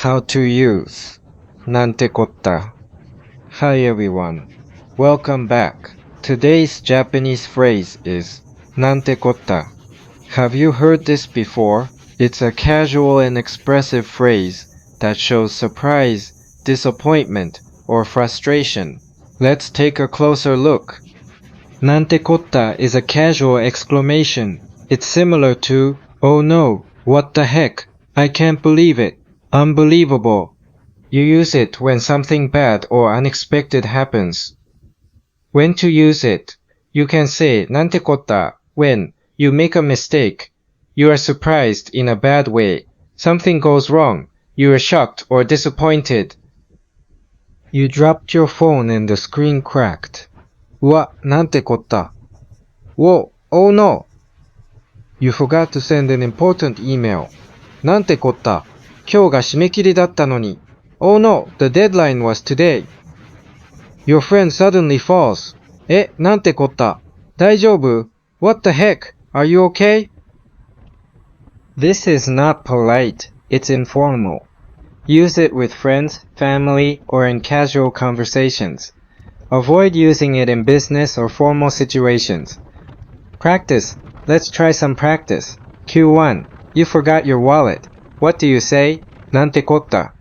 How to use Nante kotta. Hi everyone, welcome back. Today's Japanese phrase is Nante kotta. Have you heard this before? It's a casual and expressive phrase that shows surprise, disappointment, or frustration. Let's take a closer look. Nante kotta is a casual exclamation. It's similar to, oh no, what the heck, I can't believe it, unbelievable. You use it when something bad or unexpected happens. When to use it? You can say Nante kotta when you make a mistake. You are surprised in a bad way. Something goes wrong. You are shocked or disappointed. You dropped your phone and the screen cracked. うわ、なんてこった。Whoa, oh no. You forgot to send an important email. なんてこった。今日が締め切りだったのに。Oh no, the deadline was today. Your friend suddenly falls. なんてこった。大丈夫? What the heck? Are you okay? This is not polite. It's informal. Use it with friends, family, or in casual conversations. Avoid using it in business or formal situations. Practice. Let's try some practice. Q1. You forgot your wallet. What do you say? Nante kotta.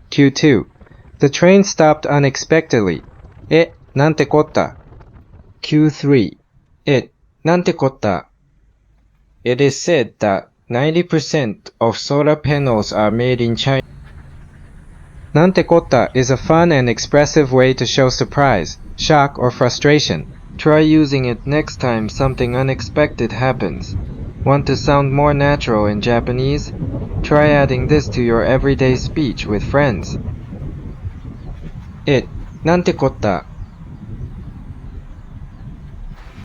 Q2. The train stopped unexpectedly. Nante kotta. Q3. Nante kotta. It is said that 90% of solar panels are made in China. Nante kotta is a fun and expressive way to show surprise, shock, or frustration. Try using it next time something unexpected happens. Want to sound more natural in Japanese? Try adding this to your everyday speech with friends. Nante kotta.